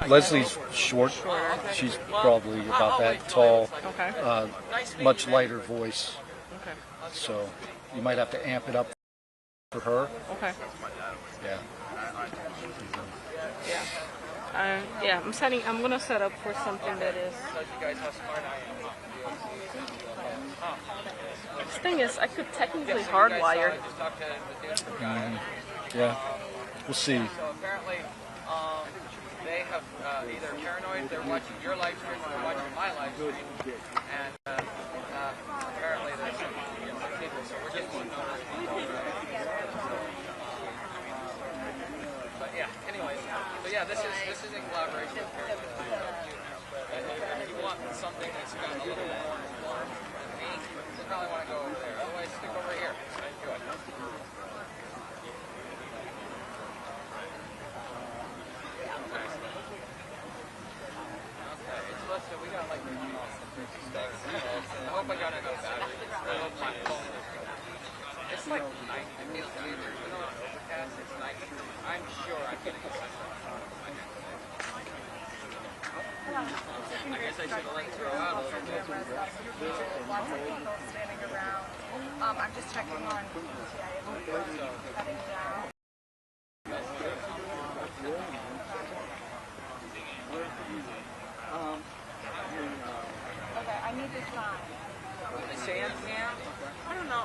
Leslie's short. She's probably about that tall. Okay. Much lighter voice. Okay. So you might have to amp it up for her. Okay. Yeah. Yeah. I'm gonna set up for something that is. This thing is, I could technically hardwire. Yeah. We'll see. So apparently, they have either paranoid, they're watching your live stream or they're watching my live stream, and apparently there's some people, so we're just going to But yeah, anyways, so yeah, this is in collaboration with Parents. If you want something that's got a little more informed than me, you probably want to go over there. Otherwise, stick over here. Enjoy. So we got like I hope I got enough batteries. I hope my phone is it's like 90 degrees later. You know, on overcast it's 90. I'm sure I'm getting a system. I guess I should have throw out a little bit. Lots of people standing around. I'm just checking on heading down. Okay, I need the sign. A sand cam? I don't know.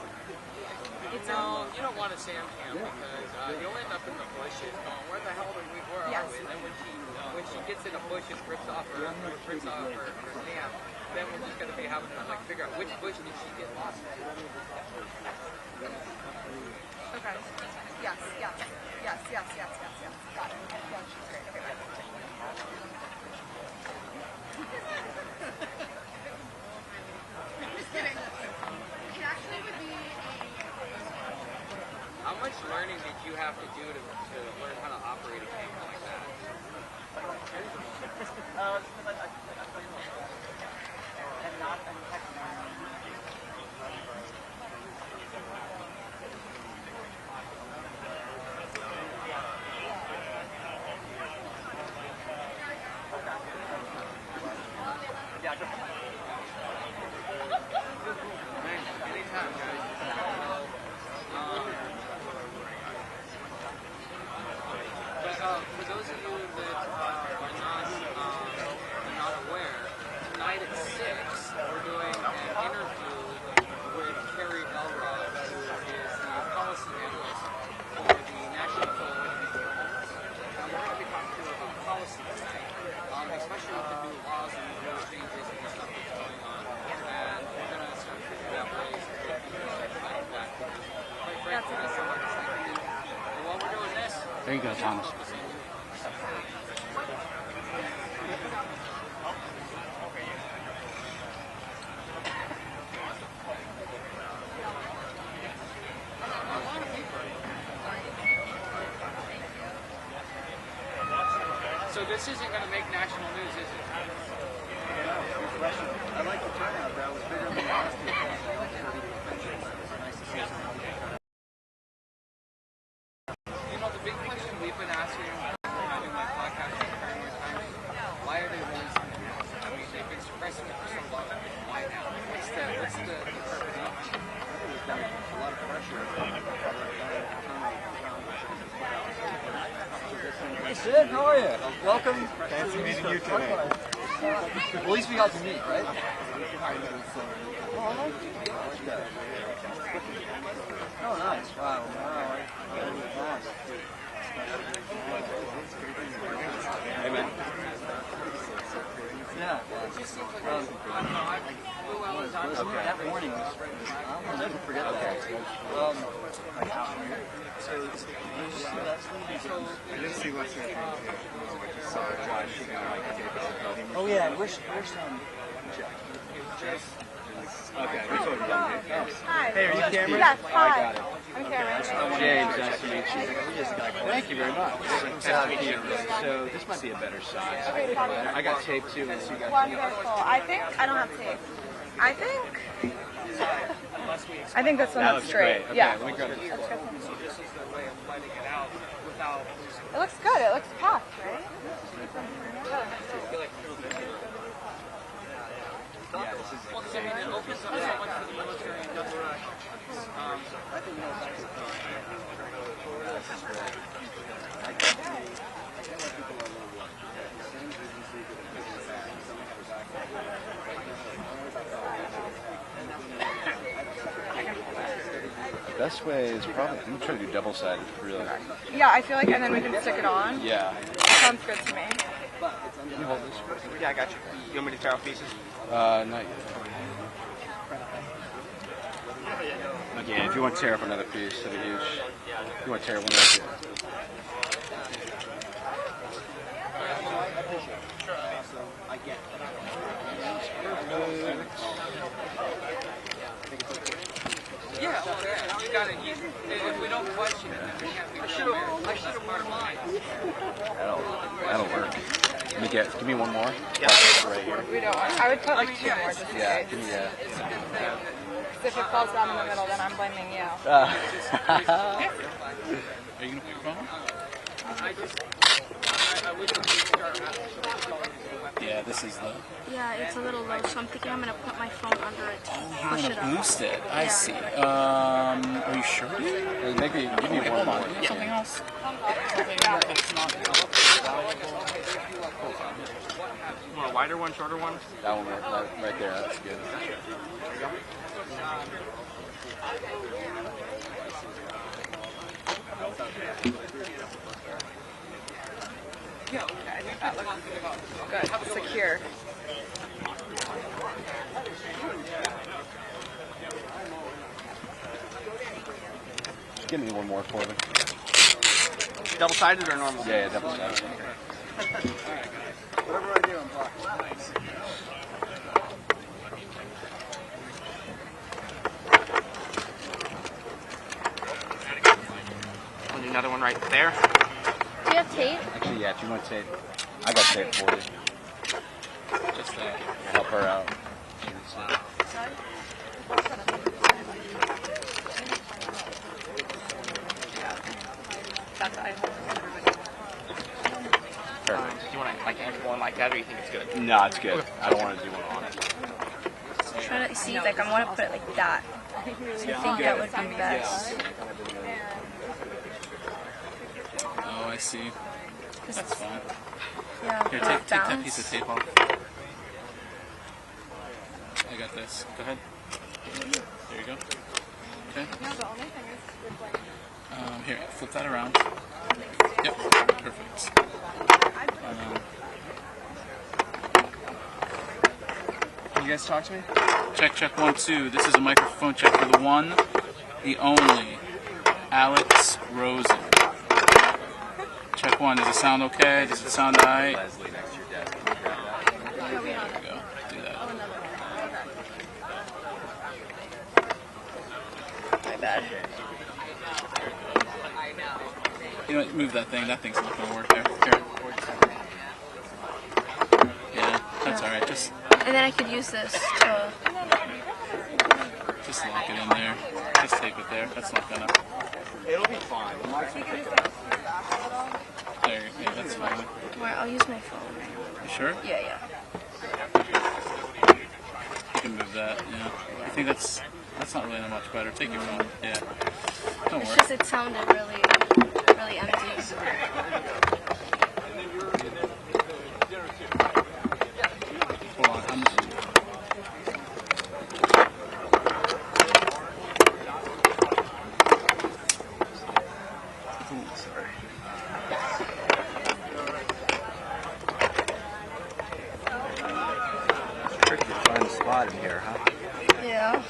No, you don't want a sand cam because you'll end up in the bushes going, where the hell where are we? And then when she gets in a bush and rips off her cam, then we're just going to be having to like figure out which bush did she get lost in. Okay. Yes. Got it. Yeah, she's great. Okay, bye. How much learning did you have to do to learn how to operate a camera like that? Anytime, guys. For those of you that are not aware, tonight at 6, we're doing an interview with Carrie Elrod, who is the policy analyst for the National Coalition for Homeless. And we're going to be talking to her about policy tonight, especially with the new laws and the new changes and stuff that's going on. And we're going to start figuring out ways to get people fight back. Quite frankly, that's the hardest thing to do. And while we're doing this, There you go, Thomas. So this isn't going to make national news, is it? I like the turnout. That was bigger than last year. You know, the big question we've been asking having my podcast for Paranoid Times, why are they releasing it now? I mean, they've been suppressing it for so long. Why now? What's the purpose of it? There's been a lot of pressure. Hey Sid, how are you? Welcome. Fancy meeting you today. At least we got to meet, right? Oh, nice. Wow. Hey, man. Yeah. It just seems like, I don't know, I flew out of time. Okay. That morning was, I'll never forget that. So, I didn't see what's happening. I just saw Josh. oh yeah, where's Jeff? Okay, we told you about it. Hi. Hey, are you Cameron? Yes, I hi. got it. I'm Cameron. James, nice to meet you. Thank you very much. So this might be a better size. I got tape too. Wonderful. I think I don't have tape. I think this one looks great. Okay, Yeah. let me grab it. So this is the way of letting it out with without. It looks good. It looks packed, right? Yeah, this is. Well, 'cause I mean, it opens up so much for the military and David Grusch. The best way is probably, I'm trying to do double-sided, really. Yeah, I feel like, and then we can stick it on. Yeah. That sounds good to me. Can you hold this? Yeah, I got you. You want me to tear off pieces? Not yet. Yeah, if you want to tear up another piece, that'd be huge. If you want to tear one right here. Yeah, well, yeah, you got it. If we don't question it, then we can't be. I should have worn mine. That'll work. Give me one more. Yeah. Right here. We don't want, I would put like 2 more just in Yeah, case. give me that. If it falls down in the middle, then I'm blaming you. Uh, Are you gonna put your phone? I wish we could start Yeah, this is the. Yeah, it's a little low, so I'm thinking I'm gonna put my phone under it to You're push gonna it up. boost it. I Yeah. see. Are you sure? maybe give me one more. Something else? Something that's not. You want a wider one, shorter one? That one right there. That's good. Yeah, okay, I think that looks good. Secure. Give me one more for them. Double-sided or normal? Yeah, double-sided. Whatever I do, I'm blocked. I'll do another one right there. Do you have tape? Actually, yeah, if you want tape, I got tape for you. Just Help her out. That's I Perfect. Do you want to like anchor one like that, or you think it's good? No, it's good. I don't want to do one on it. Try to see, like, I want to put it like that. I think that would be best. Oh, I see. That's fine. Yeah, Here, will it take that bounce? piece of tape off. I got this. Go ahead. There you go. Okay. Here, flip that around. Yep, perfect. Can you guys talk to me? Check 1 2. This is a microphone check for the one, the only, Alex Rosen. Check 1. Does it sound okay? Does it sound alright? Leslie next to your desk. There we go. Do that. My bad. You know what? Move that thing. That thing's not going to work there. Here. Yeah, that's alright. Just And then I could use this to... lock it in there. Just tape it there. That's not gonna. It'll be fine. There. Yeah, that's fine. Alright, I'll use my phone. You sure? Yeah. You can move that. Yeah. I think that's not really that much better. Take your phone. Yeah. Don't It's worry. just it sounded really empty. Hold on. Sorry. Tricky to find a spot in here, huh? Yeah.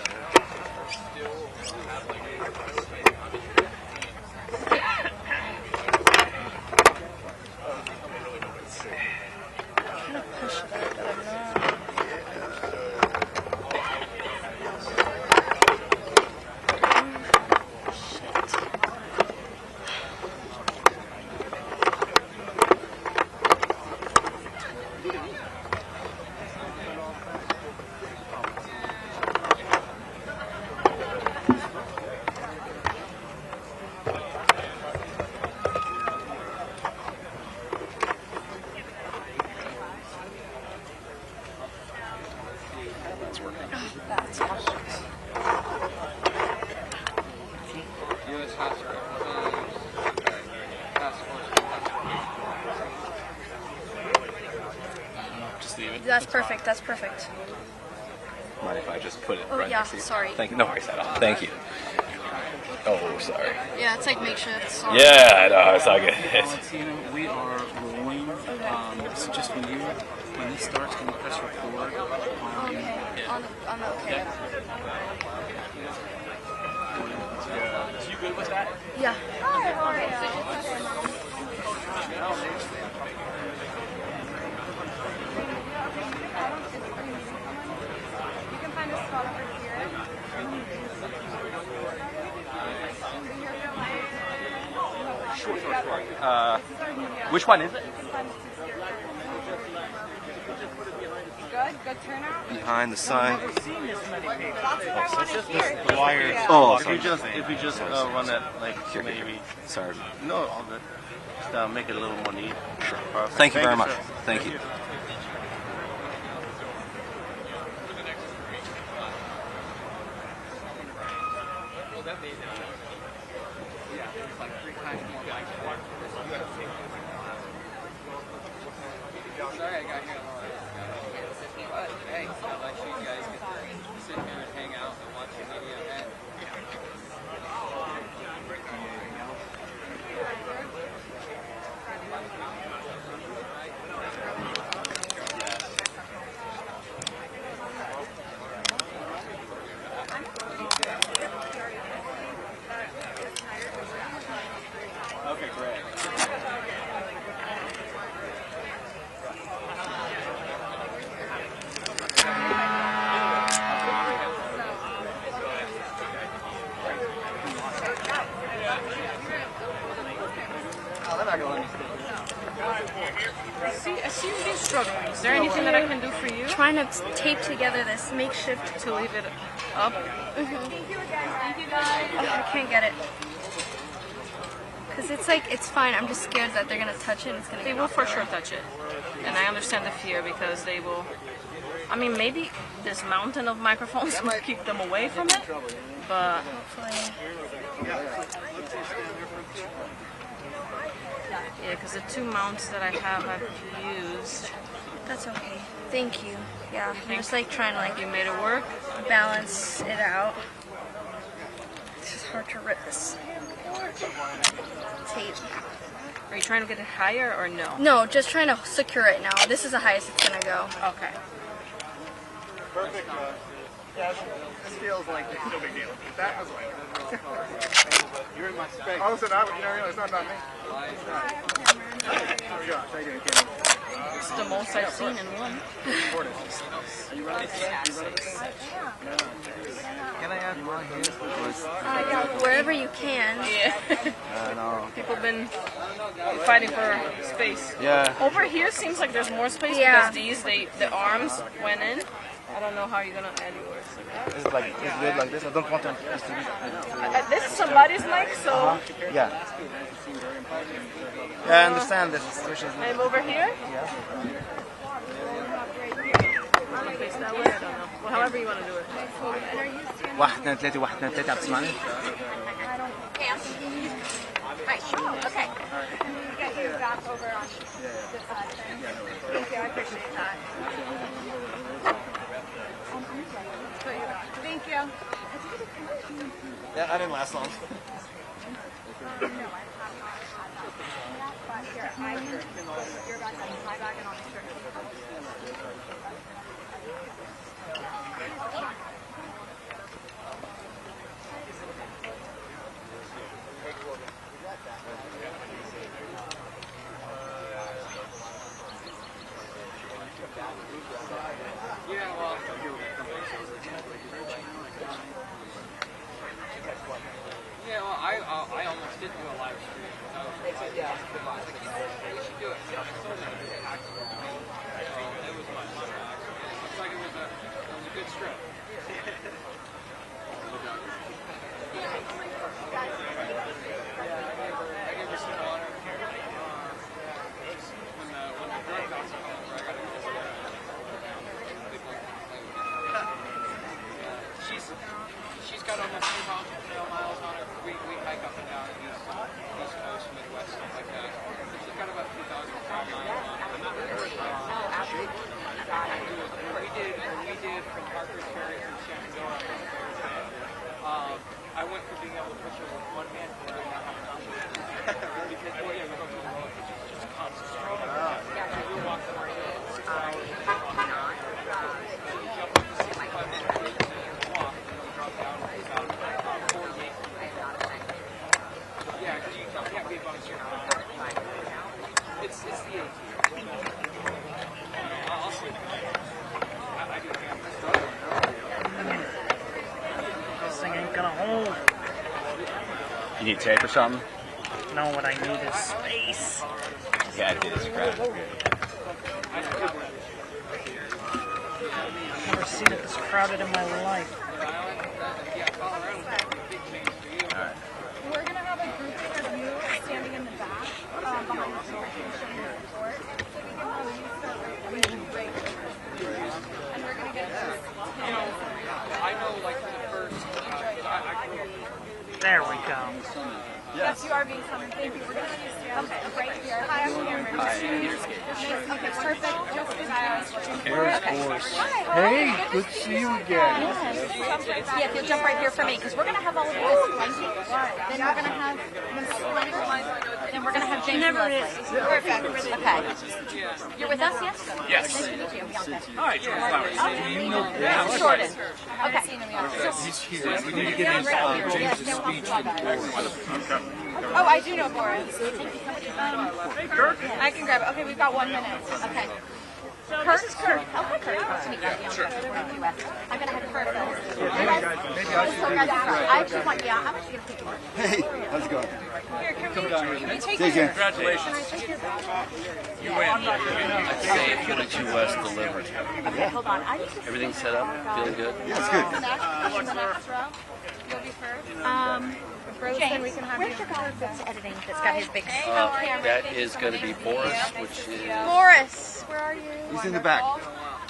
That's perfect. That's perfect. Mind if I just put it Oh, right yeah, next to you? sorry. Thank you. No worries at all. Thank you. Oh, sorry. Yeah, it's like makeshift. So. Yeah, no, it's all good. Valentina, we are rolling. So just when this starts, can you press record? Okay. On the okay. You good with that? Yeah. You can find a spot over here. Which one is it? Good turnout. Behind the sign. The wires. Oh, If you just run that like maybe. Sorry. No, all good. Just make it a little more neat. Sure. Perfect. Thank you very much. sir. Thank you. Sorry I got here a little late. But hey, I'll let you guys get to sit here and hang out and watch your media event. Okay, great. I see you being struggling. Is there anything that I can do for you Trying to tape together this makeshift. to leave it up? Thank you again. Thank you guys. Oh, I can't get it. Cause it's like it's fine. I'm just scared that they're gonna touch it. And it's gonna. They get will off for the sure way. touch it. And I understand the fear because they will. I mean, maybe this mountain of microphones will keep them away from it, but Hopefully. yeah, because the two mounts that I have I've used. That's okay. Thank you. Yeah. I'm just like trying to like You made it work. balance it out. It's just hard to rip this tape. Are you trying to get it higher or no? No, just trying to secure it now. This is the highest it's gonna go. Okay. Perfect. Yeah, this feels like it's no big deal. That was like. You're in my space. Oh, so now it's not about me. Here we go. How you doing, Kenny? It's the most I've seen in one. Can I add more here? Because Wherever you can. Yeah. no. People have been fighting for space. Yeah. Over here seems like there's more space Yeah. because the arms went in. I don't know how you're gonna add yours. It's good like this. I don't want to. This is somebody's mic, so Yeah. Yeah, I understand this situation. I'm over here. Yeah. Face that way, I don't know. Well, however you want to do it. 1 2 3 1 2 3 عم تسمعني؟ Okay. And we get you back over on this side then. Thank you. I appreciate that. Thank you. Yeah, I didn't last long. No, I have not had that. But here, I can put your bag in my bag and I'll make sure to Yeah, well. Yeah, well, I almost did do a live stream. We should do it. You need tape or something? No, what I need is space. Yeah, it is crowded. I've never seen it this crowded in my life. We're going to have a grouping of you standing in the back behind the door and showing your report. So we can have you start right. And we're going to get this. I know, like, for the first... there we go. Yes, you are being summoned. Thank you. We're going to have you stand right here. Hi, I'm Cameron. Okay, perfect. Just as I was Hey, good to see you again. Yeah, if you'll jump right here for me, because we're going to have all of this blanket. Then we're going to have then we're going to have James and Leslie. Perfect. Okay. You're with us, yes? Yes. Nice to meet you, Bianca. Hi, George Flowers. Mr. Shorten. Okay. He's here. We need to get his James's speech from Boris. Oh, I do know Boris. I can grab it. Okay, we've got 1 minute. Okay. Kurt? Kurt. Okay, Kurt. Nice to meet you. I'm going to have Kurt. Maybe I should I actually want, yeah, I'm actually going to take you. Hey, how's it going? Here, can we take Take care. Congratulations. You win. I'd say it's going to US delivered. Okay, hold on. I need to Everything set up? Feeling good? Yeah, it's good. the next row? You'll be first. James, we can have where's your guy that's editing that's got his big... That is going to be Boris, which is... Boris, where are you? He's in the back.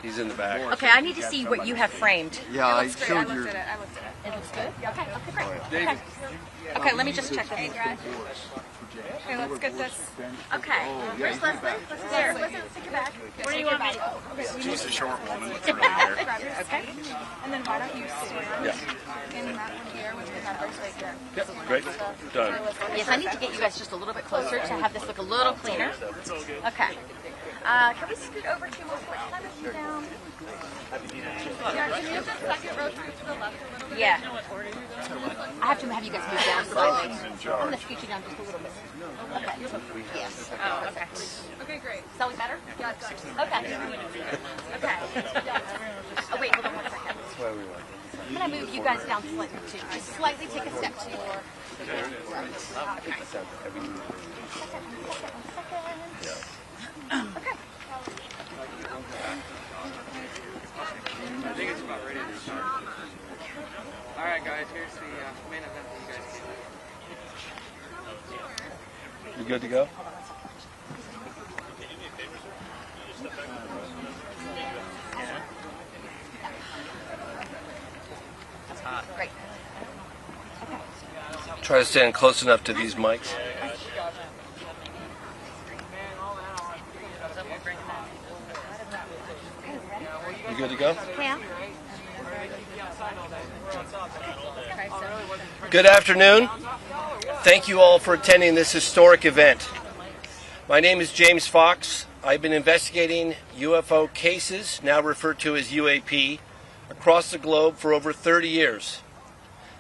He's in the back. Okay, I need to see what you have framed. Yeah, I showed your... I looked at it. It looks good? Okay, great. Okay. Okay, let me just check this. Okay, let's get this. Okay, where's Leslie? There. Listen, stick your bag. Where do you want me to go? She's a short woman. Grab your seat. And then why don't you stand in that one here with the numbers right here. Yep, great. Done. Yes, I need to get you guys just a little bit closer to have this look a little cleaner. Okay. Can we scoot over to kind of down? Yeah, can you just second row through to the left a little bit? Yeah. I have to have you guys move down slightly. I'm going to scoot you down just a little bit. Okay. Yes. Oh, okay. Okay, great. Is that look better? Yeah, it's good. Okay. Okay. Oh, wait, hold on 1 second. I'm going to move you guys down slightly too. Just slightly take a step to your... Okay. I think it's about ready to start. Alright guys, here's the main event that you guys came. You good to go? Great. Try to stand close enough to these mics. You good to go? Cam? Good afternoon. Thank you all for attending this historic event. My name is James Fox. I've been investigating UFO cases, now referred to as UAP, across the globe for over 30 years.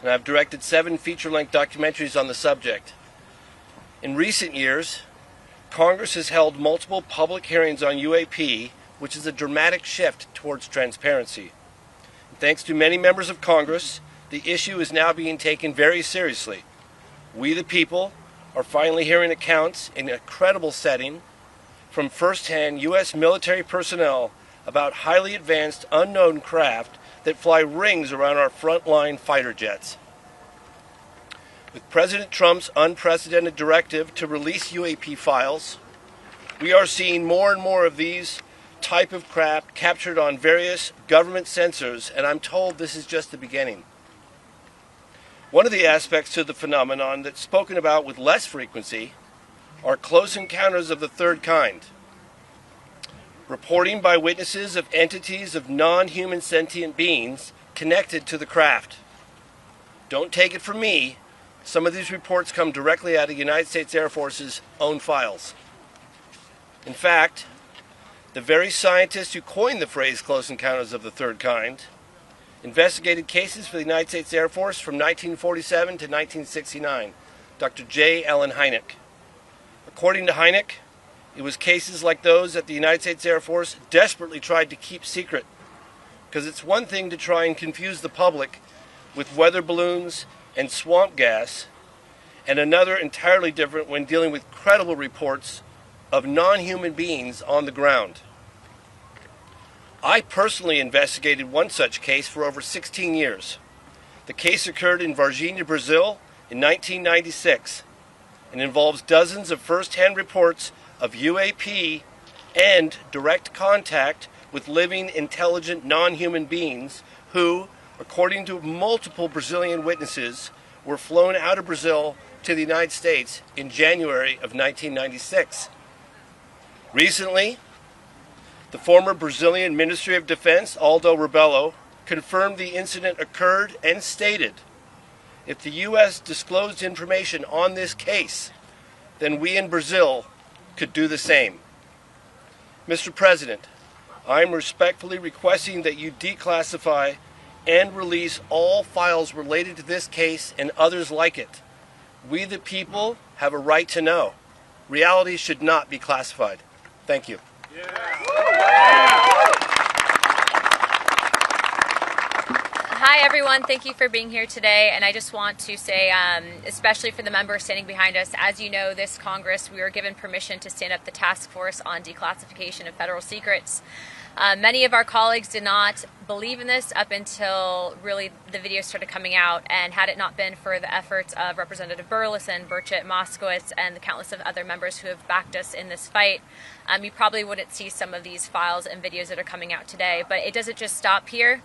And I've directed 7 feature-length documentaries on the subject. In recent years, Congress has held multiple public hearings on UAP, which is a dramatic shift towards transparency. Thanks to many members of Congress, the issue is now being taken very seriously. We, the people, are finally hearing accounts in a credible setting from first-hand U.S. military personnel about highly advanced unknown craft that fly rings around our frontline fighter jets. With President Trump's unprecedented directive to release UAP files, we are seeing more and more of these type of craft captured on various government sensors, and I'm told this is just the beginning. One of the aspects to the phenomenon that's spoken about with less frequency are close encounters of the third kind. Reporting by witnesses of entities of non-human sentient beings connected to the craft. Don't take it from me, some of these reports come directly out of the United States Air Force's own files. In fact, the very scientists who coined the phrase close encounters of the third kind investigated cases for the United States Air Force from 1947 to 1969, Dr. J. Allen Hynek. According to Hynek, it was cases like those that the United States Air Force desperately tried to keep secret, because it's one thing to try and confuse the public with weather balloons and swamp gas, and another entirely different when dealing with credible reports of non-human beings on the ground. I personally investigated one such case for over 16 years. The case occurred in Varginha, Brazil in 1996 and involves dozens of first-hand reports of UAP and direct contact with living, intelligent, non-human beings who, according to multiple Brazilian witnesses, were flown out of Brazil to the United States in January of 1996. Recently, the former Brazilian Ministry of Defense, Aldo Rebelo, confirmed the incident occurred and stated, if the U.S. disclosed information on this case, then we in Brazil could do the same. Mr. President, I am respectfully requesting that you declassify and release all files related to this case and others like it. We the people have a right to know. Reality should not be classified. Thank you. Hi everyone, thank you for being here today, and I just want to say, especially for the members standing behind us, as you know, this Congress, we were given permission to stand up the task force on declassification of federal secrets. Many of our colleagues did not believe in this up until really the videos started coming out, and had it not been for the efforts of Representative Burleson, Burchett, Moskowitz, and the countless of other members who have backed us in this fight, you probably wouldn't see some of these files and videos that are coming out today. But it doesn't just stop here.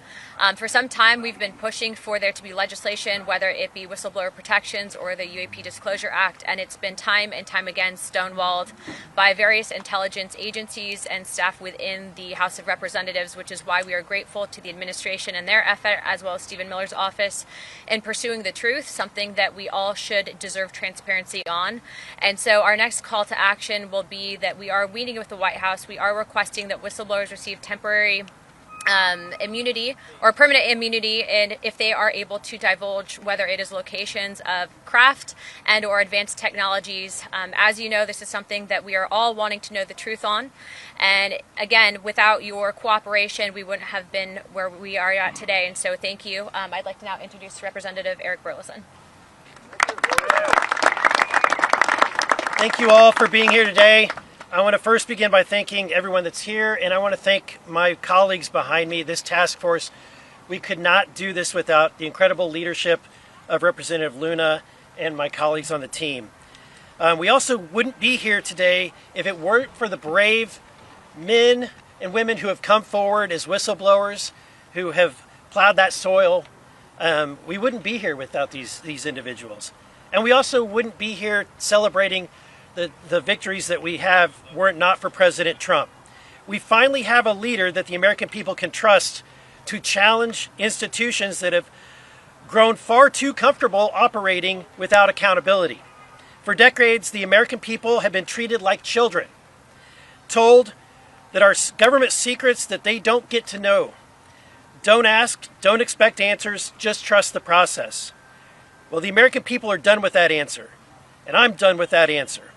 For some time we've been pushing for there to be legislation, whether it be whistleblower protections or the UAP Disclosure Act, and it's been time and time again stonewalled by various intelligence agencies and staff within the House of Representatives, which is why we are grateful to the administration and their effort, as well as Stephen Miller's office, in pursuing the truth, something that we all should deserve transparency on. And so our next call to action will be that we are meeting with the White House. We are requesting that whistleblowers receive temporary immunity or permanent immunity, and if they are able to divulge whether it is locations of craft and or advanced technologies. As you know, this is something that we are all wanting to know the truth on, and again, without your cooperation we wouldn't have been where we are at today, and so thank you. I'd like to now introduce Representative Eric Burleson. Thank you all for being here today. I want to first begin by thanking everyone that's here, and I want to thank my colleagues behind me, this task force. We could not do this without the incredible leadership of Representative Luna and my colleagues on the team. We also wouldn't be here today if it weren't for the brave men and women who have come forward as whistleblowers, who have plowed that soil. We wouldn't be here without these individuals. And we also wouldn't be here celebrating the victories that we have were it not for President Trump. We finally have a leader that the American people can trust to challenge institutions that have grown far too comfortable operating without accountability. For decades, the American people have been treated like children, told that our government secrets that they don't get to know. Don't ask, don't expect answers, just trust the process. Well, the American people are done with that answer, and I'm done with that answer.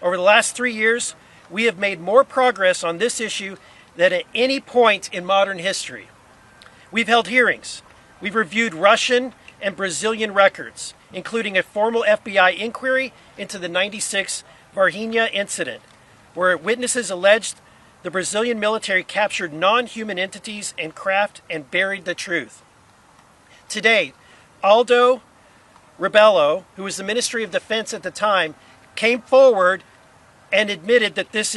Over the last 3 years, we have made more progress on this issue than at any point in modern history. We've held hearings. We've reviewed Russian and Brazilian records, including a formal FBI inquiry into the '96 Varginha incident, where witnesses alleged the Brazilian military captured non-human entities and craft and buried the truth. Today, Aldo Rebelo, who was the Ministry of Defense at the time, came forward and admitted that this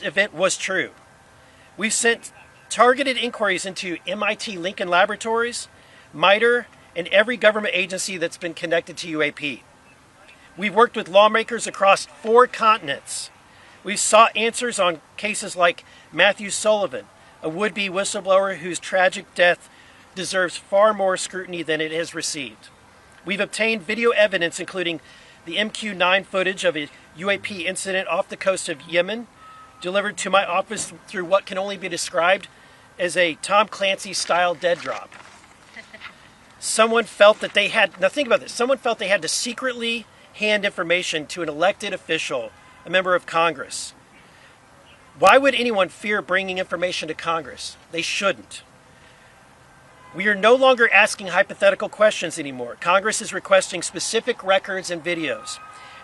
event was true. We've sent targeted inquiries into MIT Lincoln Laboratories, MITRE, and every government agency that's been connected to UAP. We've worked with lawmakers across 4 continents. We've sought answers on cases like Matthew Sullivan, a would-be whistleblower whose tragic death deserves far more scrutiny than it has received. We've obtained video evidence, including the MQ-9 footage of a UAP incident off the coast of Yemen, delivered to my office through what can only be described as a Tom Clancy-style dead drop. Someone felt that they had, now think about this, someone felt they had to secretly hand information to an elected official, a member of Congress. Why would anyone fear bringing information to Congress? They shouldn't. We are no longer asking hypothetical questions anymore. Congress is requesting specific records and videos.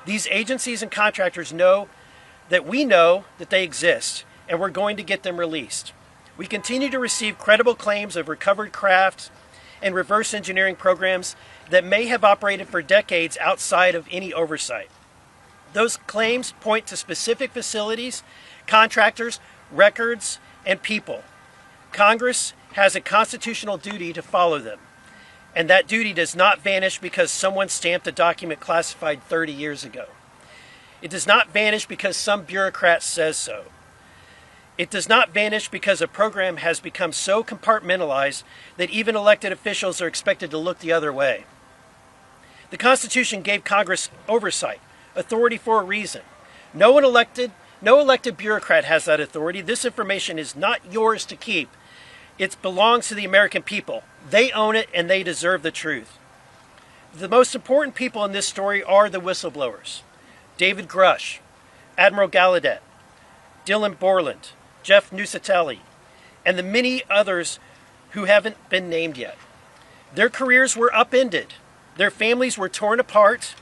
These agencies and contractors know that they exist, and we're going to get them released. We continue to receive credible claims of recovered craft and reverse engineering programs that may have operated for decades outside of any oversight. Those claims point to specific facilities, contractors, records, and people. Congress has a constitutional duty to follow them, and that duty does not vanish because someone stamped a document classified 30 years ago. It does not vanish because some bureaucrat says so. It does not vanish because a program has become so compartmentalized that even elected officials are expected to look the other way. The Constitution gave Congress oversight, authority for a reason. No elected bureaucrat has that authority. This information is not yours to keep. It belongs to the American people. They own it and they deserve the truth. The most important people in this story are the whistleblowers. David Grusch, Admiral Gallaudet, Dylan Borland, Jeff Nusatelli, and the many others who haven't been named yet. Their careers were upended. Their families were torn apart.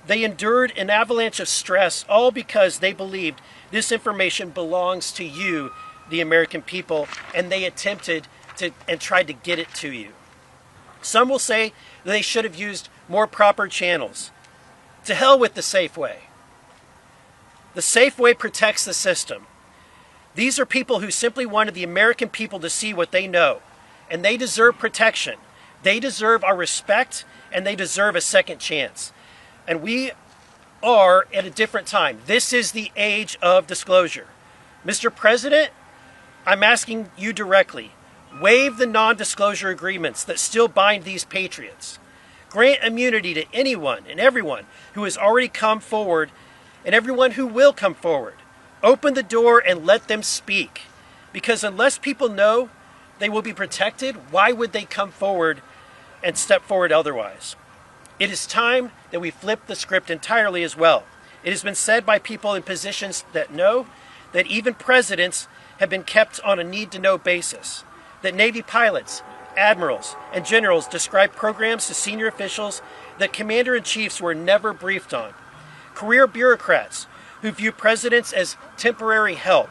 They endured an avalanche of stress, all because they believed this information belongs to you, the American people, and they attempted to and tried to get it to you. Some will say that they should have used more proper channels. To hell with the safe way. The safe way protects the system. These are people who simply wanted the American people to see what they know, and they deserve protection. They deserve our respect, and they deserve a second chance. And we are at a different time. This is the age of disclosure. Mr. President, I'm asking you directly, waive the non-disclosure agreements that still bind these patriots. Grant immunity to anyone and everyone who has already come forward and everyone who will come forward. Open the door and let them speak. Because unless people know they will be protected, why would they come forward and step forward otherwise? It is time that we flip the script entirely as well. It has been said by people in positions that know that even presidents have been kept on a need-to-know basis, that Navy pilots, admirals, and generals describe programs to senior officials that commander-in-chiefs were never briefed on, career bureaucrats who view presidents as temporary help,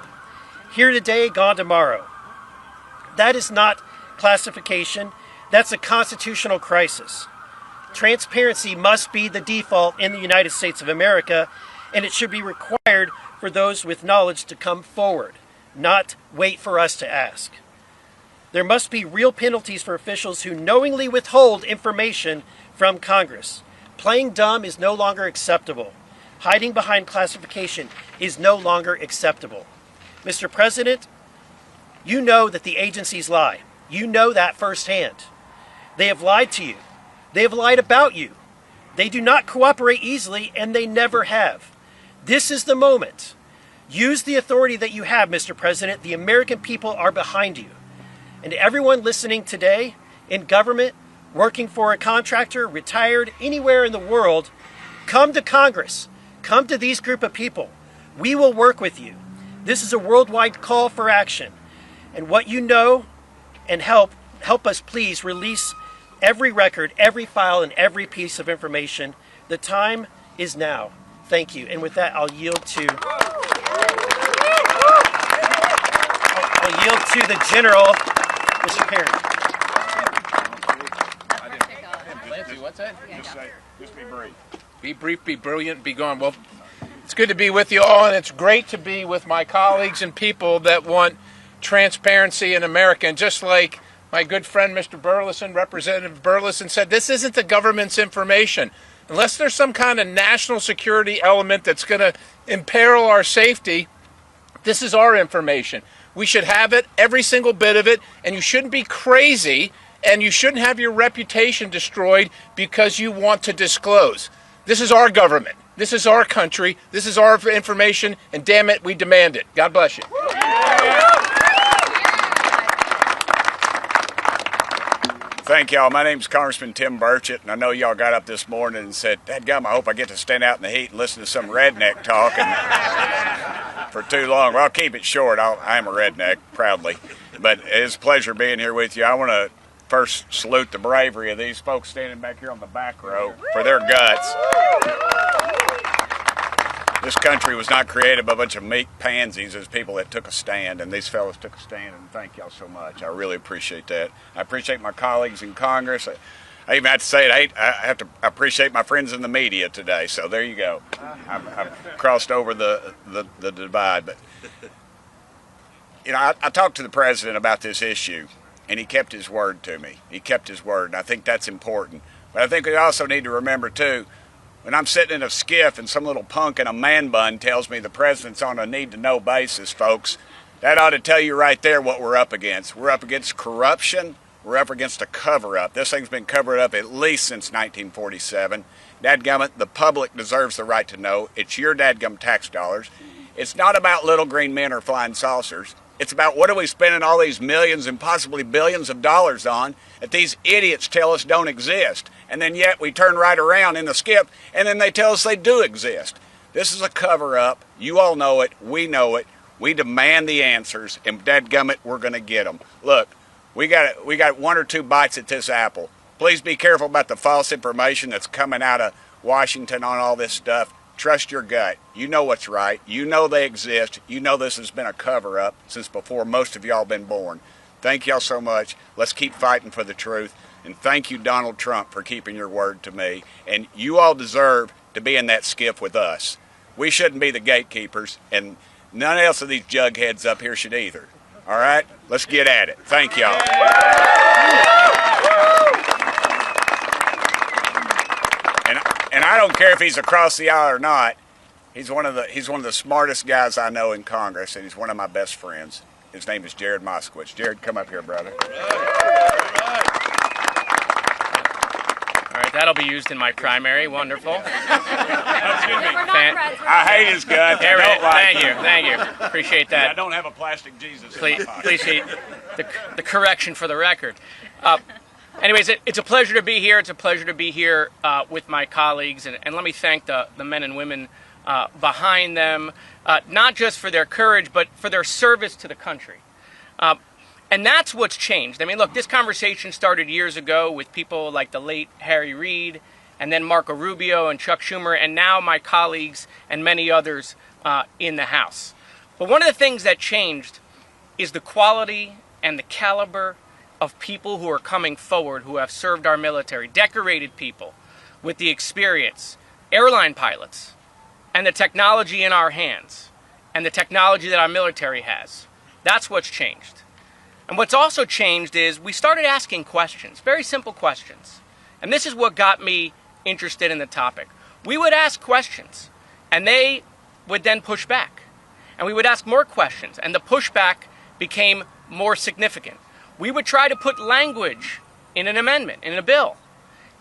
here today, gone tomorrow. That is not classification, that's a constitutional crisis. Transparency must be the default in the United States of America, and it should be required for those with knowledge to come forward, not wait for us to ask. There must be real penalties for officials who knowingly withhold information from Congress. Playing dumb is no longer acceptable. Hiding behind classification is no longer acceptable. Mr. President, you know that the agencies lie. You know that firsthand. They have lied to you. They have lied about you. They do not cooperate easily, and they never have. This is the moment. Use the authority that you have, Mr. President. The American people are behind you. And everyone listening today, in government, working for a contractor, retired, anywhere in the world, come to Congress. Come to these group of people. We will work with you. This is a worldwide call for action. And what you know, and help us please release every record, every file, and every piece of information. The time is now. Thank you. And with that, I'll yield to the General, Mr. Perry. What's that? Just be brief. Be brief, be brilliant, be gone. Well, it's good to be with you all, and it's great to be with my colleagues and people that want transparency in America. And just like my good friend, Mr. Burleson, Representative Burleson, said, this isn't the government's information. Unless there's some kind of national security element that's going to imperil our safety, this is our information. We should have it, every single bit of it, and you shouldn't be crazy, and you shouldn't have your reputation destroyed because you want to disclose. This is our government. This is our country. This is our information, and damn it, we demand it. God bless you. Thank y'all. My name's Congressman Tim Burchett, and I know y'all got up this morning and said, "Dadgum, I hope I get to stand out in the heat and listen to some redneck talking for too long." Well, I'll keep it short. I am a redneck, proudly. But it's a pleasure being here with you. I want to first salute the bravery of these folks standing back here on the back row for their guts. This country was not created by a bunch of meek pansies. As people that took a stand, and these fellows took a stand, and thank y'all so much. I really appreciate that. I appreciate my colleagues in Congress. I even have to say it, I have to appreciate my friends in the media today, so there you go. I've crossed over the divide. But, you know, I talked to the president about this issue, and he kept his word to me. He kept his word, and I think that's important. But I think we also need to remember, too, when I'm sitting in a skiff and some little punk in a man bun tells me the president's on a need-to-know basis, folks, that ought to tell you right there what we're up against. We're up against corruption. We're up against a cover-up. This thing's been covered up at least since 1947. Dadgummit, the public deserves the right to know. It's your dadgum tax dollars. It's not about little green men or flying saucers. It's about what are we spending all these millions and possibly billions of dollars on that these idiots tell us don't exist. And then yet we turn right around in the skip and then they tell us they do exist. This is a cover-up. You all know it. We know it. We demand the answers, and dadgummit, we're going to get them. Look, we got one or two bites at this apple. Please be careful about the false information that's coming out of Washington on all this stuff. Trust your gut. You know what's right. You know they exist. You know this has been a cover-up since before most of y'all been born. Thank y'all so much. Let's keep fighting for the truth. And thank you, Donald Trump, for keeping your word to me. And you all deserve to be in that skiff with us. We shouldn't be the gatekeepers, and none else of these jugheads up here should either. All right? Let's get at it. Thank y'all. And I don't care if he's across the aisle or not. He's one of the smartest guys I know in Congress, and he's one of my best friends. His name is Jared Moskowitz. Jared, come up here, brother. All right, that'll be used in my primary. Wonderful. I hate his guts. Thank you. Appreciate that. I don't have a plastic Jesus Please, in my pocket. appreciate the correction for the record. Anyways, it's a pleasure to be here. It's a pleasure to be here with my colleagues, and let me thank the men and women behind them, not just for their courage, but for their service to the country. And that's what's changed. I mean, look, this conversation started years ago with people like the late Harry Reid, and then Marco Rubio and Chuck Schumer, and now my colleagues and many others in the House. But one of the things that changed is the quality and the caliber of people who are coming forward who have served our military, decorated people with the experience, airline pilots, and the technology in our hands, and the technology that our military has. That's what's changed. And what's also changed is we started asking questions, very simple questions. And this is what got me interested in the topic. We would ask questions, and they would then push back. And we would ask more questions, and the pushback became more significant. We would try to put language in an amendment, in a bill,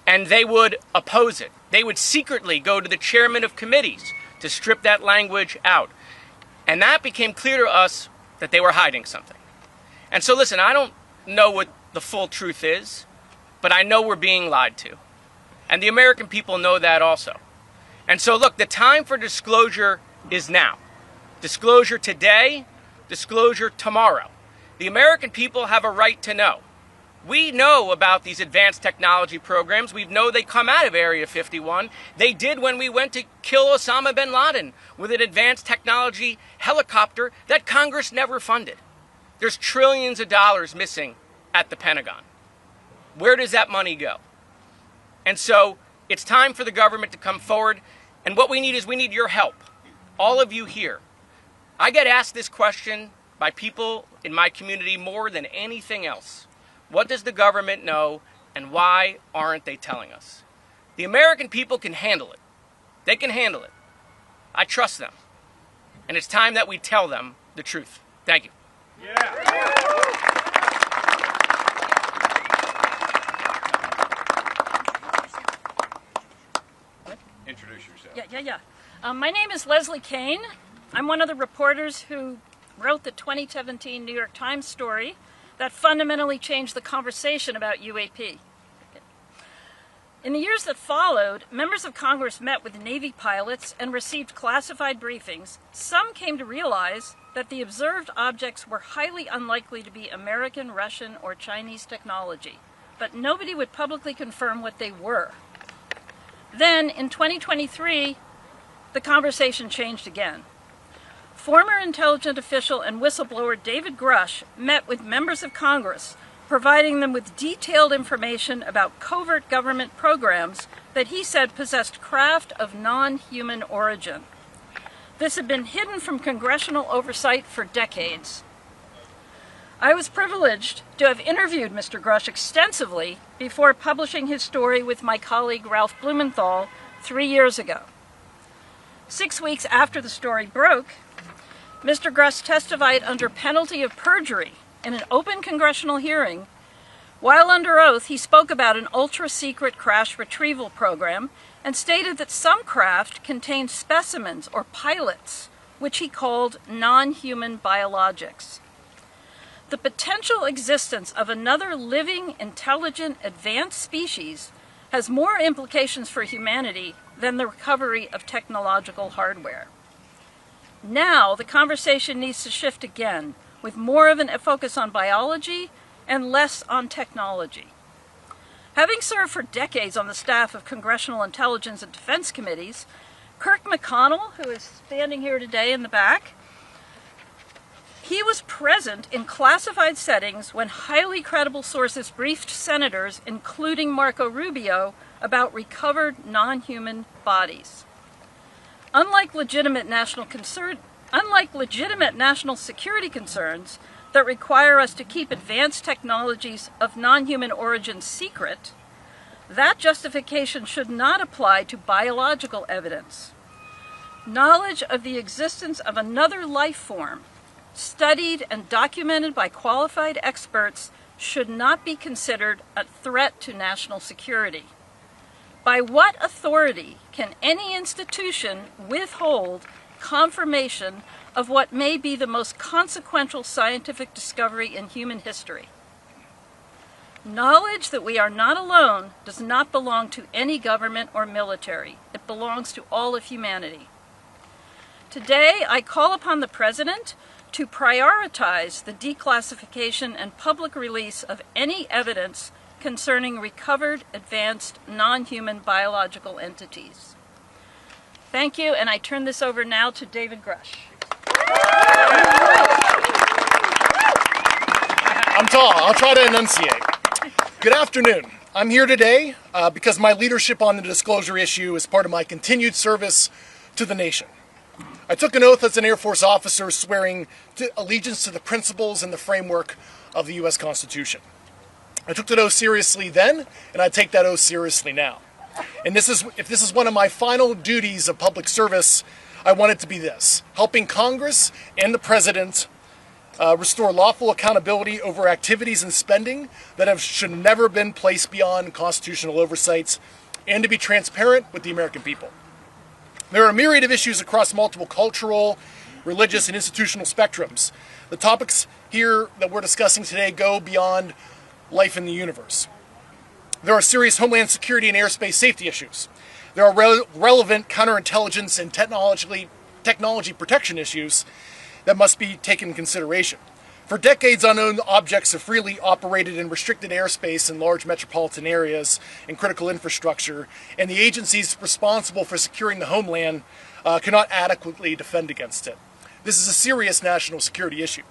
and they would oppose it. They would secretly go to the chairman of committees to strip that language out. And that became clear to us that they were hiding something. And so listen, I don't know what the full truth is, but I know we're being lied to. And the American people know that also. And so look, the time for disclosure is now. Disclosure today, disclosure tomorrow. The American people have a right to know. We know about these advanced technology programs. We know they come out of Area 51. They did when we went to kill Osama bin Laden with an advanced technology helicopter that Congress never funded. There's trillions of dollars missing at the Pentagon. Where does that money go? And so it's time for the government to come forward. And what we need is we need your help. All of you here. I get asked this question by people in my community more than anything else. What does the government know, and why aren't they telling us? The American people can handle it. They can handle it. I trust them. And it's time that we tell them the truth. Thank you. Introduce yourself. My name is Leslie Kane. I'm one of the reporters who wrote the 2017 New York Times story that fundamentally changed the conversation about UAP. In the years that followed, members of Congress met with Navy pilots and received classified briefings. Some came to realize that the observed objects were highly unlikely to be American, Russian, or Chinese technology. but nobody would publicly confirm what they were. Then, in 2023, the conversation changed again. Former intelligence official and whistleblower David Grusch met with members of Congress, providing them with detailed information about covert government programs that he said possessed craft of non-human origin. This had been hidden from congressional oversight for decades. I was privileged to have interviewed Mr. Grusch extensively before publishing his story with my colleague Ralph Blumenthal 3 years ago. 6 weeks after the story broke, Mr. Grusch testified under penalty of perjury in an open congressional hearing. While under oath, he spoke about an ultra-secret crash retrieval program and stated that some craft contained specimens or pilots, which he called non-human biologics. The potential existence of another living, intelligent, advanced species has more implications for humanity than the recovery of technological hardware. Now, the conversation needs to shift again, with more of a focus on biology and less on technology. Having served for decades on the staff of Congressional Intelligence and Defense Committees, Kirk McConnell, who is standing here today in the back, he was present in classified settings when highly credible sources briefed senators, including Marco Rubio, about recovered non-human bodies. Unlike legitimate national security concerns that require us to keep advanced technologies of non-human origin secret, that justification should not apply to biological evidence. Knowledge of the existence of another life form, studied and documented by qualified experts, should not be considered a threat to national security. By what authority can any institution withhold confirmation of what may be the most consequential scientific discovery in human history? Knowledge that we are not alone does not belong to any government or military. It belongs to all of humanity. Today, I call upon the President to prioritize the declassification and public release of any evidence concerning recovered, advanced, non-human biological entities. Thank you, and I turn this over now to David Grusch. I'm tall. I'll try to enunciate. Good afternoon. I'm here today because my leadership on the disclosure issue is part of my continued service to the nation. I took an oath as an Air Force officer swearing allegiance to the principles and the framework of the U.S. Constitution. I took that oath seriously then, and I take that oath seriously now. And if this is one of my final duties of public service, I want it to be this: helping Congress and the President restore lawful accountability over activities and spending that should never been placed beyond constitutional oversights, and to be transparent with the American people. There are a myriad of issues across multiple cultural, religious, and institutional spectrums. The topics here that we're discussing today go beyond life in the universe. There are serious homeland security and airspace safety issues. There are relevant counterintelligence and technology protection issues that must be taken into consideration. For decades, unknown objects have freely operated in restricted airspace in large metropolitan areas and critical infrastructure, and the agencies responsible for securing the homeland cannot adequately defend against it. This is a serious national security issue.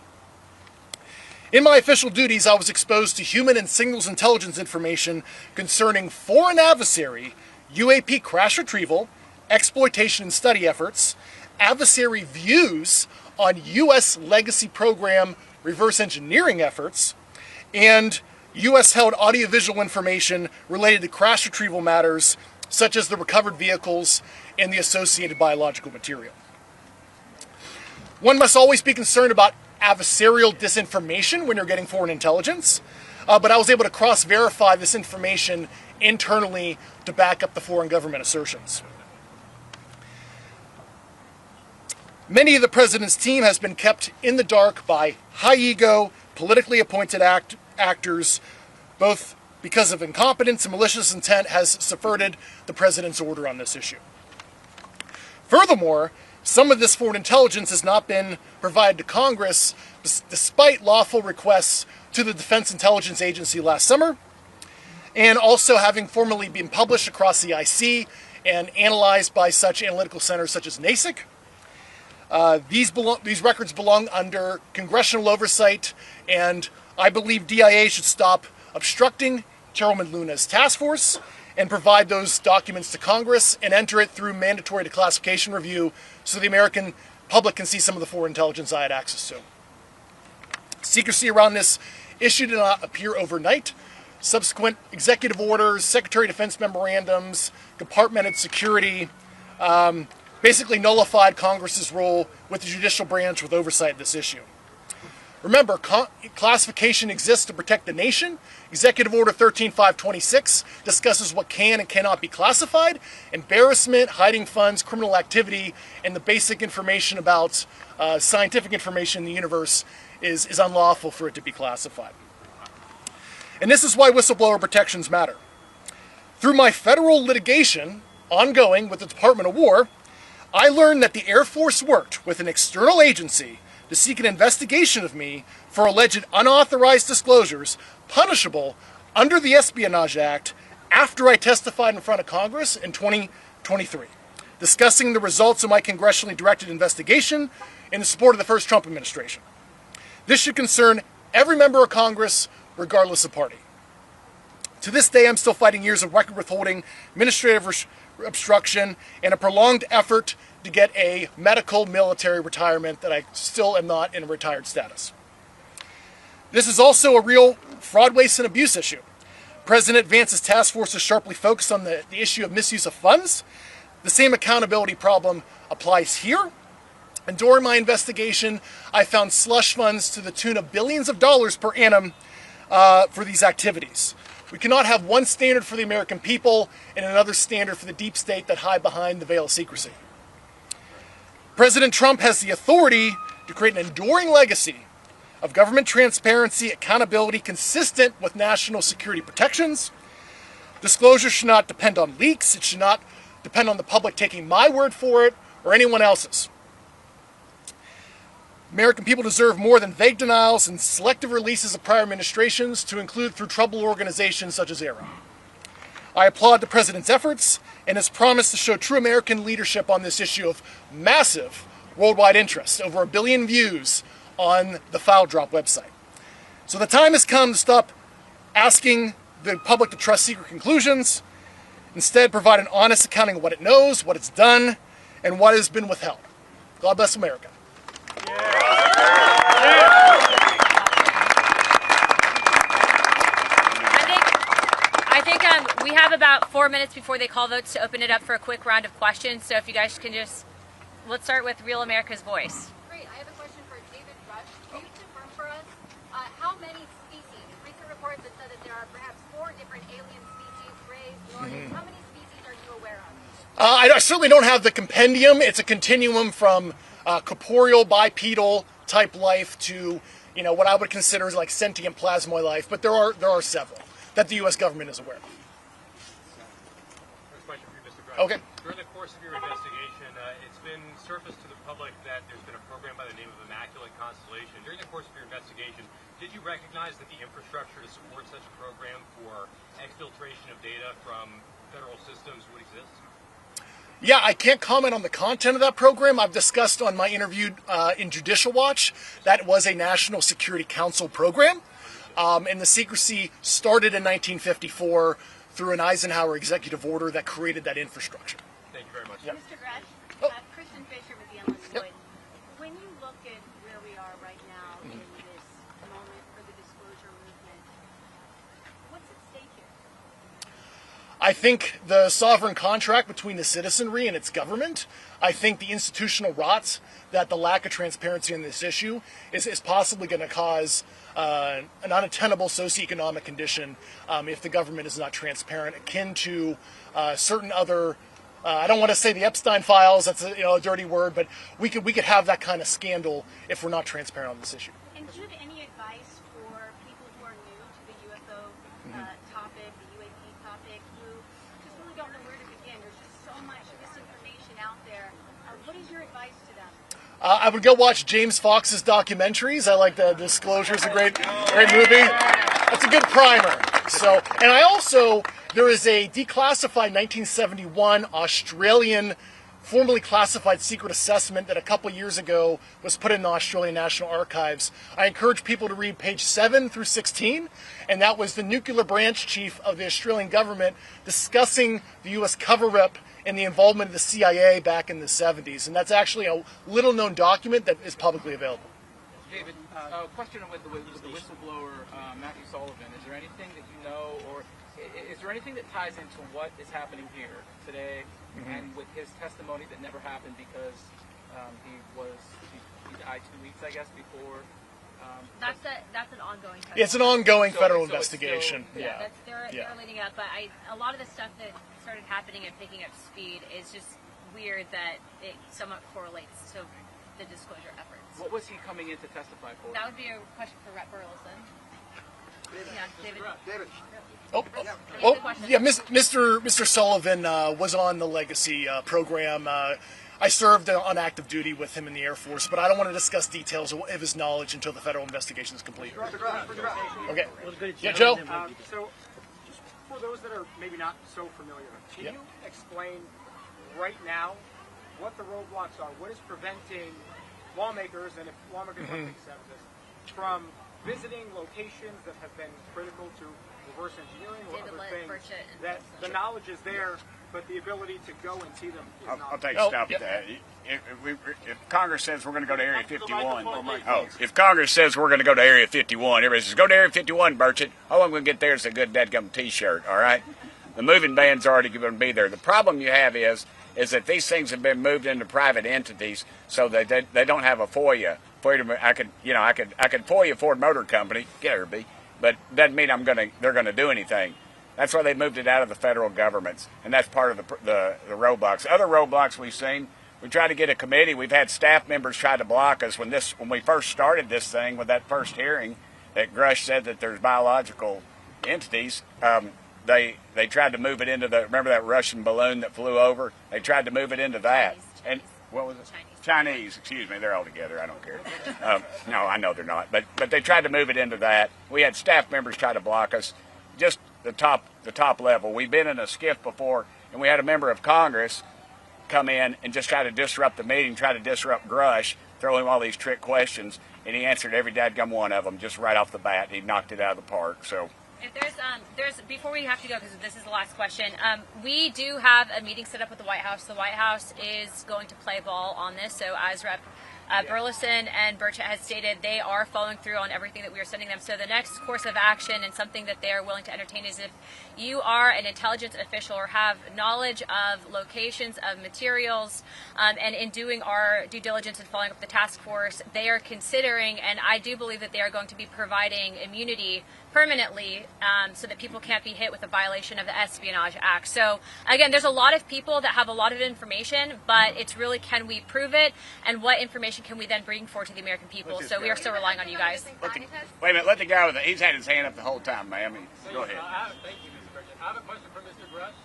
In my official duties, I was exposed to human and signals intelligence information concerning foreign adversary, UAP crash retrieval, exploitation and study efforts, adversary views on U.S. legacy program reverse engineering efforts, and U.S.-held audiovisual information related to crash retrieval matters, such as the recovered vehicles and the associated biological material. One must always be concerned about adversarial disinformation when you're getting foreign intelligence, but I was able to cross-verify this information internally to back up the foreign government assertions. Many of the President's team has been kept in the dark by high-ego, politically appointed actors, both because of incompetence and malicious intent has subverted the President's order on this issue. Furthermore, some of this foreign intelligence has not been provided to Congress despite lawful requests to the Defense Intelligence Agency last summer, and also having formerly been published across the IC and analyzed by such analytical centers such as NASIC. These records belong under congressional oversight, and I believe DIA should stop obstructing Chairwoman Luna's task force and provide those documents to Congress and enter it through mandatory declassification review so the American public can see some of the foreign intelligence I had access to. Secrecy around this issue did not appear overnight. Subsequent executive orders, Secretary of Defense memorandums, compartmented security, basically nullified Congress's role with the judicial branch with oversight of this issue. Remember, classification exists to protect the nation. Executive Order 13526 discusses what can and cannot be classified. Embarrassment, hiding funds, criminal activity, and the basic information about scientific information in the universe is unlawful for it to be classified. And this is why whistleblower protections matter. Through my federal litigation ongoing with the Department of War, I learned that the Air Force worked with an external agency to seek an investigation of me for alleged unauthorized disclosures punishable under the Espionage Act after I testified in front of Congress in 2023, discussing the results of my congressionally directed investigation in the support of the first Trump administration. This should concern every member of Congress, regardless of party. To this day, I'm still fighting years of record withholding, administrative obstruction, and a prolonged effort to get a medical military retirement that I still am not in a retired status. This is also a real fraud, waste, and abuse issue. President Vance's task force is sharply focused on the issue of misuse of funds. The same accountability problem applies here. And during my investigation, I found slush funds to the tune of billions of dollars per annum for these activities. We cannot have one standard for the American people and another standard for the deep state that hide behind the veil of secrecy. President Trump has the authority to create an enduring legacy of government transparency, accountability consistent with national security protections. Disclosure should not depend on leaks. It should not depend on the public taking my word for it or anyone else's. American people deserve more than vague denials and selective releases of prior administrations, to include through troubled organizations such as ARROW. I applaud the President's efforts and his promise to show true American leadership on this issue of massive worldwide interest, over 1 billion views on the File Drop website. So the time has come to stop asking the public to trust secret conclusions. Instead, provide an honest accounting of what it knows, what it's done, and what has been withheld. God bless America. I think we have about 4 minutes before they call votes to open it up for a quick round of questions. So if you guys can just, let's start with Real America's Voice. Great. I have a question for David Grusch. Can you confirm for us how many species? Recent reports have said that there are perhaps 4 different alien species raised. How many species are you aware of? I certainly don't have the compendium. It's a continuum from corporeal, bipedal type life to, you know, what I would consider as like sentient plasmoid life. But there are several that the U.S. government is aware of. First question for you, Mr. Grusch. Okay. During the course of your investigation, it's been surfaced to the public that there's been a program by the name of Immaculate Constellation. During the course of your investigation, did you recognize that the infrastructure to support such a program for exfiltration of data from federal systems would exist? Yeah, I can't comment on the content of that program. I've discussed on my interview in Judicial Watch that it was a National Security Council program. And the secrecy started in 1954 through an Eisenhower executive order that created that infrastructure. Thank you very much. Yep. Mr. Grusch, Kristen Fisher with the Endless Void. When you look at where we are right now in this moment for the disclosure movement, what's at stake here? I think the sovereign contract between the citizenry and its government. I think the institutional rots that the lack of transparency in this issue is possibly going to cause an unattainable socioeconomic condition if the government is not transparent, akin to certain other. I don't want to say the Epstein files. That's a dirty word, but we could have that kind of scandal if we're not transparent on this issue. And do you have any advice for people who are new to the UFO topic, the UAP topic, who just really don't know where to begin? There's just so much misinformation out there. What is your advice to them? I would go watch James Fox's documentaries. I like the Disclosure is a great movie. That's a good primer. So, and I also, there is a declassified 1971 Australian formally classified secret assessment that a couple years ago was put in the Australian National Archives. I encourage people to read page 7 through 16, and that was the nuclear branch chief of the Australian government discussing the U.S. cover-up and the involvement of the CIA back in the 70s. And that's actually a little-known document that is publicly available. David, question with the whistleblower, Matthew Sullivan. Is there anything that you know, or is there anything that ties into what is happening here today and with his testimony that never happened because he died 2 weeks, I guess, before? That's an ongoing. Yeah, it's an ongoing federal investigation. They're leading up, but a lot of the stuff that started happening and picking up speed is just weird that it somewhat correlates to the disclosure efforts. What was he coming in to testify for? That would be a question for Rep. Burleson. David. Yeah, Mr. Sullivan was on the Legacy program. I served on active duty with him in the Air Force, but I don't want to discuss details of his knowledge until the federal investigation is complete. Okay. Yeah, Joe? So, just for those that are maybe not so familiar, can you explain right now what the roadblocks are? What is preventing lawmakers, and if lawmakers want to accept this, from visiting locations that have been critical to reverse engineering or other things, that the knowledge is there, but the ability to go and see them is not. I'll take a stop at that. If Congress says we're going to go to Area 51, if Congress says we're going to go to Area 51, everybody says, go to Area 51, Burchett. All I'm going to get there is a good dadgum T-shirt, all right? The moving van's already going to be there. The problem you have is that these things have been moved into private entities, so they don't have a FOIA. I could FOIA Ford Motor Company, get her, B, but doesn't mean they're gonna do anything. That's why they moved it out of the federal governments, and that's part of the roadblocks. Other roadblocks we've seen, we tried to get a committee. We've had staff members try to block us when we first started this thing with that first hearing that Grusch said that there's biological entities. They tried to move it into remember that Russian balloon that flew over? They tried to move it into that. And what was it? Chinese, excuse me, they're all together, I don't care. No, I know they're not, but they tried to move it into that. We had staff members try to block us, just the top level. We've been in a skiff before, and we had a member of Congress come in and just try to disrupt the meeting, try to disrupt Grusch, throw him all these trick questions, and he answered every dadgum one of them just right off the bat. He knocked it out of the park, so. If there's before we have to go, because this is the last question, we do have a meeting set up with the White House. The White House is going to play ball on this. So as Rep. Burleson and Burchett has stated, they are following through on everything that we are sending them. So the next course of action and something that they are willing to entertain is if you are an intelligence official or have knowledge of locations of materials, and in doing our due diligence and following up the task force, they are considering, and I do believe that they are going to be providing immunity permanently, so that people can't be hit with a violation of the Espionage Act. So again, there's a lot of people that have a lot of information, but it's really, can we prove it, and what information can we then bring forward to the American people? So we are still relying on you guys. Wait a minute, let the guy he's had his hand up the whole time, ma'am. Go ahead. Thank you, Mr. President. I have a question for Mr. Grusch.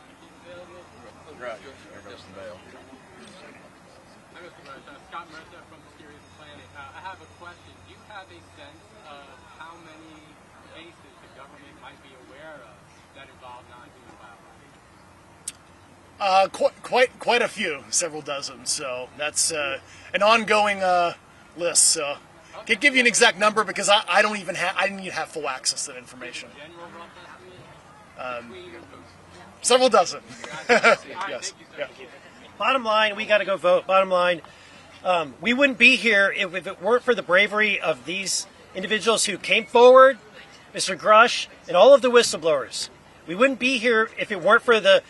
Grusch. Justin Bale. Hi, Mr. Grusch. Scott Mercer from Mysterious Planet. I have a question. Do you have a sense of how many cases the government might be aware of that involve non-human biology? Quite a few, several dozen. So that's an ongoing list. So I can't give you an exact number because I didn't even have full access to that information. Several dozen. Yes. Yeah. Bottom line, we got to go vote. Bottom line, we wouldn't be here if it weren't for the bravery of these individuals who came forward, Mr. Grusch, and all of the whistleblowers. We wouldn't be here if it weren't for the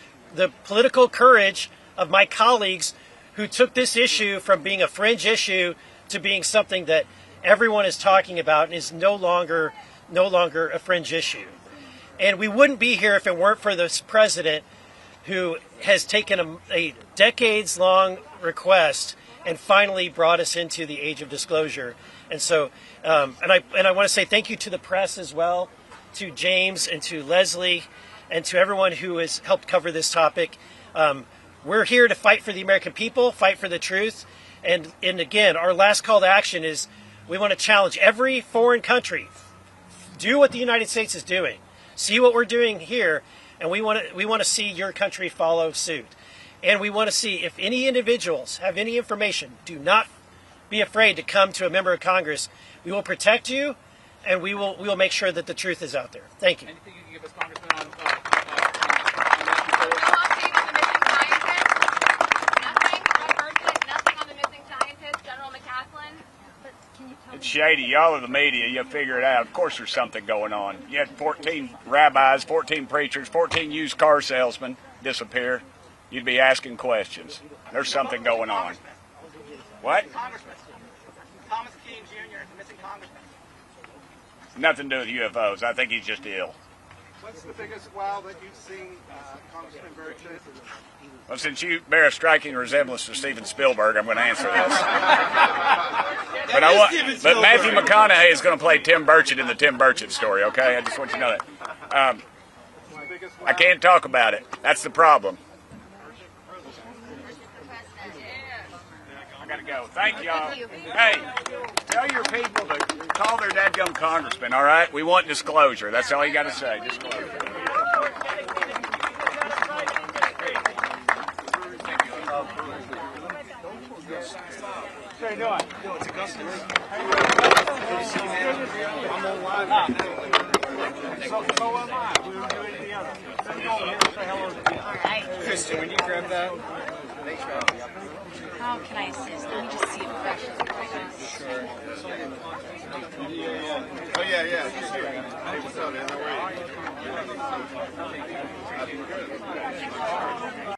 political courage of my colleagues who took this issue from being a fringe issue to being something that everyone is talking about and is no longer a fringe issue. And we wouldn't be here if it weren't for this president who has taken a decades-long request and finally brought us into the age of disclosure. And so, and I want to say thank you to the press as well, to James and to Leslie, and to everyone who has helped cover this topic. We're here to fight for the American people, fight for the truth, And again, our last call to action is we want to challenge every foreign country. Do what the United States is doing. See what we're doing here, and we want to see your country follow suit. And we want to see if any individuals have any information, do not be afraid to come to a member of Congress. We will protect you, and we will make sure that the truth is out there. Thank you. Anything you can give us, Congressman, on It's shady. Y'all are the media. You figure it out. Of course there's something going on. You had 14 rabbis, 14 preachers, 14 used car salesmen disappear. You'd be asking questions. There's something going on. What? Congressman. Thomas Keene Jr., the missing congressman. Nothing to do with UFOs. I think he's just ill. What's the biggest wow that you've seen, Congressman Burchett? Well, since you bear a striking resemblance to Steven Spielberg, I'm going to answer this. But Matthew McConaughey is going to play Tim Burchett in the Tim Burchett story, okay? I just want you to know that. I can't talk about it. That's the problem. I got to go. Thank y'all. Hey, tell your people to call their dadgum congressman, all right? We want disclosure. That's all you got to say, disclosure. How you doing? It's Augustus. I'm on live. So am I. We were doing the other. Let me go over here and say hello to you. All right. Kristen, when you grab that, thanks for having me. How can I assist? Let me just see if Grusch is Sure. Oh, yeah. Hey, what's up, man? How are you? I've been good.